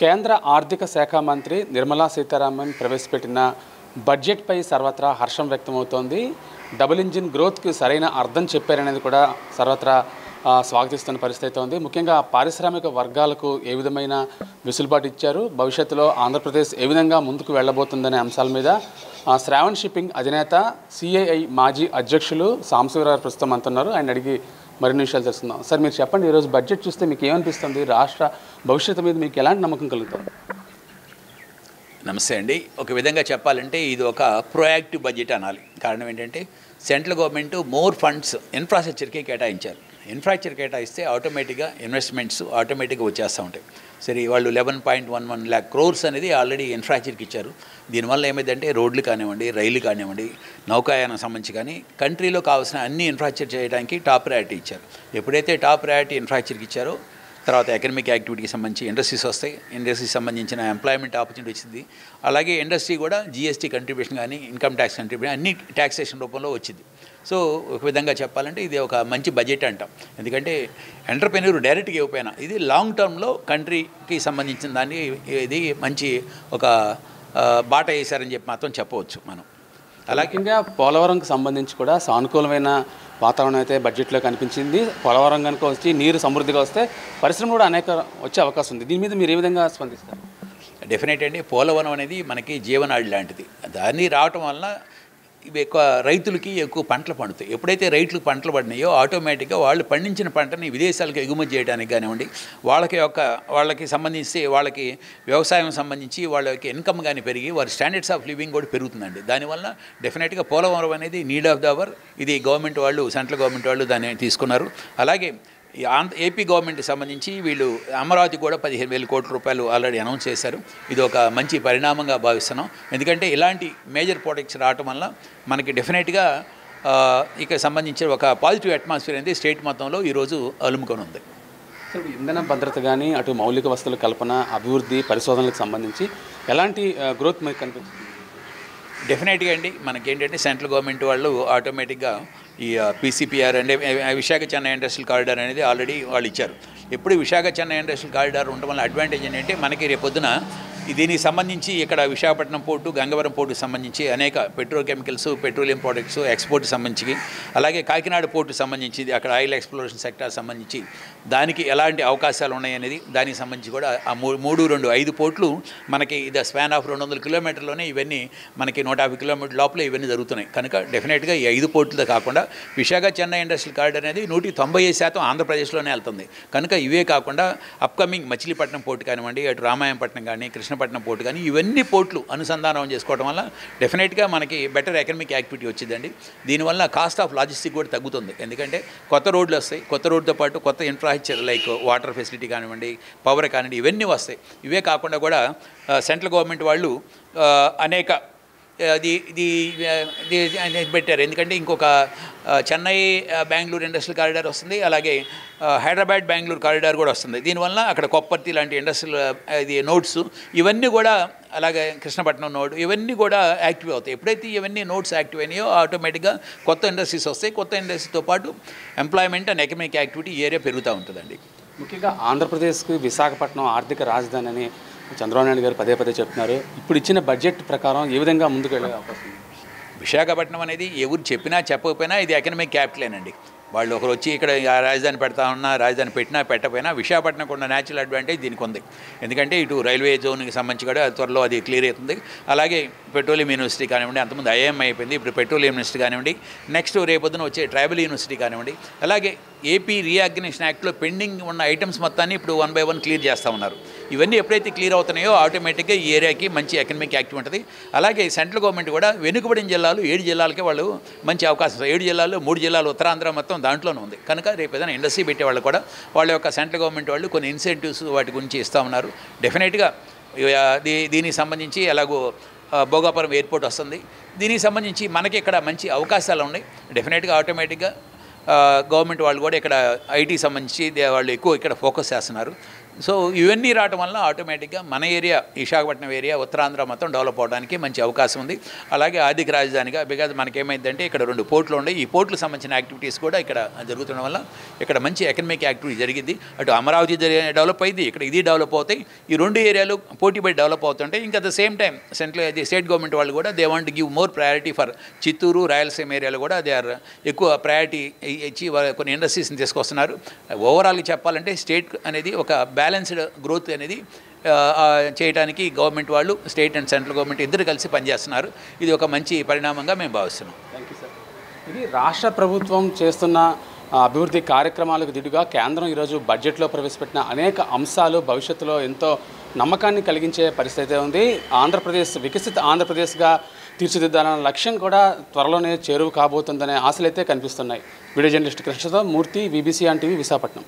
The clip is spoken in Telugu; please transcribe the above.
కేంద్ర ఆర్థిక శాఖ మంత్రి నిర్మలా సీతారామన్ ప్రవేశపెట్టిన బడ్జెట్పై సర్వత్రా హర్షం వ్యక్తమవుతోంది. డబుల్ ఇంజిన్ గ్రోత్కి సరైన అర్థం చెప్పారనేది కూడా సర్వత్రా స్వాగతిస్తున్న పరిస్థితి ఉంది. ముఖ్యంగా పారిశ్రామిక వర్గాలకు ఏ విధమైన వెసులుబాటు ఇచ్చారు, భవిష్యత్తులో ఆంధ్రప్రదేశ్ ఏ విధంగా ముందుకు వెళ్ళబోతుందనే అంశాల మీద శ్రావణ్ షిప్పింగ్ అధినేత సిఐఐ మాజీ అధ్యక్షులు సాంబశివరావు ప్రస్తుతం అంటున్నారు. ఆయన అడిగి మరిన్ని విషయాలు తెలుసుకుందాం. సార్, మీరు చెప్పండి, ఈరోజు బడ్జెట్ చూస్తే మీకు ఏమనిపిస్తుంది? రాష్ట్ర భవిష్యత్తు మీద మీకు ఎలాంటి నమ్మకం కలుగుతుంది? నమస్తే అండి. ఒక విధంగా చెప్పాలంటే ఇది ఒక ప్రోయాక్టివ్ బడ్జెట్ అనాలి. కారణం ఏంటంటే సెంట్రల్ గవర్నమెంట్ మోర్ ఫండ్స్ ఇన్ఫ్రాస్ట్రక్చర్కి కేటాయించారు. ఇన్ఫ్రాస్ట్రక్చర్ కేటాయిస్తే ఆటోమేటిక్గా ఇన్వెస్ట్మెంట్స్ ఆటోమేటిక్గా వచ్చేస్తూ ఉంటాయి. సరే, వాళ్ళు 11.11 lakh crores అనేది ఆల్రెడీ ఇన్ఫ్రాస్ట్రక్చర్కి ఇచ్చారు. దీనివల్ల ఏమైందంటే రోడ్లు కానివ్వండి, రైలు కానివ్వండి, నౌకాయానం సంబంధించి కానీ కంట్రీలో కావాల్సిన అన్ని ఇన్ఫ్రాస్ట్రక్చర్ చేయడానికి టాప్ ప్రయారిటీ ఇచ్చారు. ఎప్పుడైతే టాప్ ప్రయారిటీ ఇన్ఫ్రాస్ట్రక్చర్కి ఇచ్చారో తర్వాత ఎకనమిక్ యాక్టివిటీకి సంబంధించి ఇండస్ట్రీస్ వస్తాయి. ఇండస్ట్రీకి సంబంధించిన ఎంప్లాయ్మెంట్ ఆపర్చునిటీ వచ్చింది. అలాగే ఇండస్ట్రీ కూడా జీఎస్టీ కంట్రిబ్యూషన్ కానీ ఇన్కమ్ ట్యాక్స్ కంట్రిబ్యూషన్ అన్ని ట్యాక్సేషన్ రూపంలో వచ్చింది. సో ఒక విధంగా చెప్పాలంటే ఇది ఒక మంచి బడ్జెట్ అంటాం. ఎందుకంటే ఎంటర్ప్రెన్యూర్ డైరెక్ట్గా ఇవ్వకపోయినా ఇది లాంగ్ టర్మ్లో కంట్రీకి సంబంధించిన దాన్ని ఇది మంచి ఒక బాట వేశారని చెప్పి మాత్రం చెప్పవచ్చు మనం. అలాగే పోలవరంకి సంబంధించి కూడా సానుకూలమైన వాతావరణం అయితే బడ్జెట్లో కనిపించింది. పోలవరం కనుక వచ్చి నీరు సమృద్ధిగా వస్తే పరిశ్రమ కూడా అనేక వచ్చే అవకాశం ఉంది. దీని మీద మీరు ఏ విధంగా స్పందిస్తారు? డెఫినెట్ అండి. పోలవరం అనేది మనకి జీవనాడి లాంటిది. దాన్ని రావటం వలన ఇవి ఎక్కువ రైతులకి ఎక్కువ పంటలు పండుతాయి. ఎప్పుడైతే రైతులకు పంటలు పడినాయో ఆటోమేటిక్గా వాళ్ళు పండించిన పంటని విదేశాలకు ఎగుమతి చేయడానికి కానివ్వండి, వాళ్ళకి సంబంధించి వాళ్ళకి వ్యవసాయం సంబంధించి వాళ్ళకి ఇన్కమ్ కానీ పెరిగి వారి స్టాండర్డ్స్ ఆఫ్ లివింగ్ కూడా పెరుగుతుందండి. దానివల్ల డెఫినెట్గా పోలవరం అనేది నీడ్ ఆఫ్ ద అవర్. ఇది గవర్నమెంట్ వాళ్ళు, సెంట్రల్ గవర్నమెంట్ వాళ్ళు దాన్ని తీసుకున్నారు. అలాగే ఏపీ గవర్నమెంట్కి సంబంధించి వీళ్ళు అమరావతి కూడా 15,000 కోట్ల రూపాయలు ఆల్రెడీ అనౌన్స్ చేశారు. ఇది ఒక మంచి పరిణామంగా భావిస్తున్నాం. ఎందుకంటే ఇలాంటి మేజర్ ప్రాజెక్ట్స్ రావటం వల్ల మనకి డెఫినెట్గా ఇక సంబంధించిన ఒక పాజిటివ్ అట్మాస్ఫియర్ అనేది స్టేట్ మొత్తంలో ఈరోజు అలుముకొని ఉంది. ఇంధన భద్రత కానీ అటు మౌలిక వసతుల కల్పన, అభివృద్ధి, పరిశోధనలకు సంబంధించి ఎలాంటి గ్రోత్ మీకు కనిపిస్తుంది? డెఫినెట్గా అండి. మనకేంటంటే సెంట్రల్ గవర్నమెంట్ వాళ్ళు ఆటోమేటిక్గా ఈ పీసీపీఆర్ అంటే విశాఖ చెన్నై ఇండస్ట్రియల్ కారిడార్ అనేది ఆల్రెడీ వాళ్ళు ఇచ్చారు. ఎప్పుడు విశాఖ చెన్నై ఇండస్ట్రియల్ కారిడార్ ఉండడం వల్ల అడ్వాంటేజ్ ఏంటంటే మనకి రేపొద్దున దీనికి సంబంధించి ఇక్కడ విశాఖపట్నం పోర్టు, గంగవరం పోర్టుకు సంబంధించి అనేక పెట్రోకెమికల్స్, పెట్రోలియం ప్రోడక్ట్స్ ఎక్స్పోర్ట్కి సంబంధించి, అలాగే కాకినాడ పోర్టుకు సంబంధించి అక్కడ ఆయిల్ ఎక్స్ప్లోరేషన్ సెక్టర్ సంబంధించి దానికి ఎలాంటి అవకాశాలు ఉన్నాయనేది దానికి సంబంధించి కూడా ఆ 5 పోర్టులు మనకి ఇది స్పాన్ ఆఫ్ 200 కిలోమీటర్లోనే ఇవన్నీ మనకి 150 కిలోమీటర్ లోపల ఇవన్నీ జరుగుతున్నాయి. కనుక డెఫినెట్గా ఈ 5 పోర్టులతో కాకుండా విశాఖ చెన్నై ఇండస్ట్రియల్ కారిడార్ అనేది 195% ఆంధ్రప్రదేశ్లోనే వెళ్తుంది. కనుక ఇవే కాకుండా అప్కమింగ్ మచిలీపట్నం పోర్టు కానివ్వండి, అటు రామాయంపట్నం కానీ, కృష్ణపట్నం పోర్టు కానీ ఇవన్నీ పోర్టులు అనుసంధానం చేసుకోవడం వల్ల డెఫినెట్గా మనకి బెటర్ ఎకనమిక్ యాక్టివిటీ వచ్చిందండి. దీనివల్ల కాస్ట్ ఆఫ్ లాజిస్టిక్ కూడా తగ్గుతుంది. ఎందుకంటే కొత్త రోడ్లు వస్తాయి, కొత్త రోడ్డుతో పాటు కొత్త ఇన్ఫ్రాస్ట్రక్చర్ లైక్ వాటర్ ఫెసిలిటీ కానివ్వండి, పవర్ కానివ్వండి, ఇవన్నీ వస్తాయి. ఇవే కాకుండా కూడా సెంట్రల్ గవర్నమెంట్ వాళ్ళు అనేక ఇది పెట్టారు. ఎందుకంటే ఇంకొక చెన్నై బెంగళూరు ఇండస్ట్రియల్ కారిడార్ వస్తుంది, అలాగే హైదరాబాద్ బెంగళూరు కారిడార్ కూడా వస్తుంది. దీనివల్ల అక్కడ కొప్పర్తి లాంటి ఇండస్ట్రియల్ నోడ్స్ ఇవన్నీ కూడా, అలాగే కృష్ణపట్నం నోడ్ ఇవన్నీ కూడా యాక్టివ్ అవుతాయి. ఎప్పుడైతే ఇవన్నీ నోడ్స్ యాక్టివ్ అయినాయో ఆటోమేటిక్గా కొత్త ఇండస్ట్రీస్ వస్తాయి. కొత్త ఇండస్ట్రీతో పాటు employment and economic activity area పెరుగుతూ ఉంటుందండి. ముఖ్యంగా ఆంధ్రప్రదేశ్కి విశాఖపట్నం ఆర్థిక రాజధాని అని చంద్రబాబు నాయుడు గారు పదే చెప్తున్నారు. ఇప్పుడు ఇచ్చిన బడ్జెట్ ప్రకారం ఏ విధంగా ముందుకు వెళ్ళే అవకాశం ఉంది? విశాఖపట్నం అనేది ఎవరు చెప్పినా చెప్పకపోయినా ఇది ఎకనామిక్ క్యాపిటలేనండి. వాళ్ళు ఒకరు వచ్చి ఇక్కడ రాజధాని పెడతా ఉన్నా, రాజధాని పెట్టినా పెట్టకపోయినా విశాఖపట్నంకు ఉన్న న్యాచురల్ అడ్వాంటేజ్ దీనికి ఉంది. ఎందుకంటే ఇటు రైల్వే జోన్కి సంబంధించి కూడా త్వరలో అది క్లియర్ అవుతుంది. అలాగే పెట్రోలియం యూనివర్సిటీ కానివ్వండి, అంతకుముందు ఐఐఎం అయిపోయింది, ఇప్పుడు పెట్రోలియం యూనివర్సిటీ కానివ్వండి, నెక్స్ట్ రేపొద్దున వచ్చే ట్రైబల్ యూనివర్సిటీ కానివ్వండి, అలాగే ఏపీ రీఆర్గనైజేషన్ యాక్ట్లో పెండింగ్ ఉన్న ఐటమ్స్ మొత్తాన్ని ఇప్పుడు 1 by 1 క్లియర్ చేస్తూ ఉన్నారు. ఇవన్నీ ఎప్పుడైతే క్లియర్ అవుతున్నాయో ఆటోమేటిక్గా ఈ ఏరియాకి మంచి ఎకనమిక్ యాక్టివ్ ఉంటుంది. అలాగే సెంట్రల్ గవర్నమెంట్ కూడా వెనుకబడిన జిల్లాలు 7 జిల్లాలకే వాళ్ళు మంచి అవకాశం, 7 జిల్లాల్లో 3 జిల్లాలు ఉత్తరాంధ్ర మొత్తం దాంట్లోనే ఉంది. కనుక రేపు ఏదైనా ఇండస్ట్రీ పెట్టే వాళ్ళు కూడా వాళ్ళ యొక్క సెంట్రల్ గవర్నమెంట్ వాళ్ళు కొన్ని ఇన్సెంటివ్స్ వాటి గురించి ఇస్తూ ఉన్నారు. డెఫినెట్గా దీనికి సంబంధించి ఎలాగో భోగాపురం ఎయిర్పోర్ట్ వస్తుంది. దీనికి సంబంధించి మనకి ఇక్కడ మంచి అవకాశాలు ఉన్నాయి. డెఫినెట్గా ఆటోమేటిక్గా గవర్నమెంట్ వాళ్ళు కూడా ఇక్కడ ఐటీ సంబంధించి వాళ్ళు ఎక్కువ ఇక్కడ ఫోకస్ చేస్తున్నారు. సో ఇవన్నీ రావడం వల్ల ఆటోమేటిక్గా మన ఏరియా విశాఖపట్నం ఏరియా ఉత్తరాంధ్ర మొత్తం డెవలప్ అవడానికి మంచి అవకాశం ఉంది. అలాగే ఆర్థిక రాజధానిగా బికాజ్ మనకేమైందంటే ఇక్కడ 2 పోర్టులు ఉన్నాయి. ఈ పోర్టులకు సంబంధించిన యాక్టివిటీస్ కూడా ఇక్కడ జరుగుతుండడం వల్ల ఇక్కడ మంచి ఎకనమిక్ యాక్టివిటీ జరిగింది. అటు అమరావతి డెవలప్ అయింది, ఇక్కడ ఇది డెవలప్ అవుతాయి. ఈ 2 ఏరియాలు పోటీపడి డెవలప్ అవుతుంటాయి. ఇంకా at the same time state government వాళ్ళు కూడా they want give more priority for Chittoor Rayalaseema ఏరియాలో కూడా దే ఆర్ ఎక్కువ ప్రయారిటీ ఇచ్చి కొన్ని ఇండస్ట్రీస్ని తీసుకొస్తున్నారు. ఓవరాల్గా చెప్పాలంటే స్టేట్ అనేది ఒక బ్యాలెన్స్డ్ గ్రోత్ అనేది చేయడానికి గవర్నమెంట్ వాళ్ళు స్టేట్ అండ్ సెంట్రల్ గవర్నమెంట్ ఇద్దరు కలిసి పనిచేస్తున్నారు. ఇది ఒక మంచి పరిణామంగా మేము భావిస్తున్నాం. Thank you sir. ఇది రాష్ట్ర ప్రభుత్వం చేస్తున్న అభివృద్ధి కార్యక్రమాలకు దిగుగా కేంద్రం ఈరోజు బడ్జెట్లో ప్రవేశపెట్టిన అనేక అంశాలు భవిష్యత్తులో ఎంతో నమ్మకాన్ని కలిగించే పరిస్థితి ఉంది. ఆంధ్రప్రదేశ్ వికసిత ఆంధ్రప్రదేశ్గా తీర్చిదిద్దాలన్న లక్ష్యం కూడా త్వరలోనే చేరువు కాబోతుందనే ఆశలైతే కనిపిస్తున్నాయి. వీడియో జర్నలిస్ట్ కృష్ణతో మూర్తి, VBC టీవీ, విశాఖపట్నం.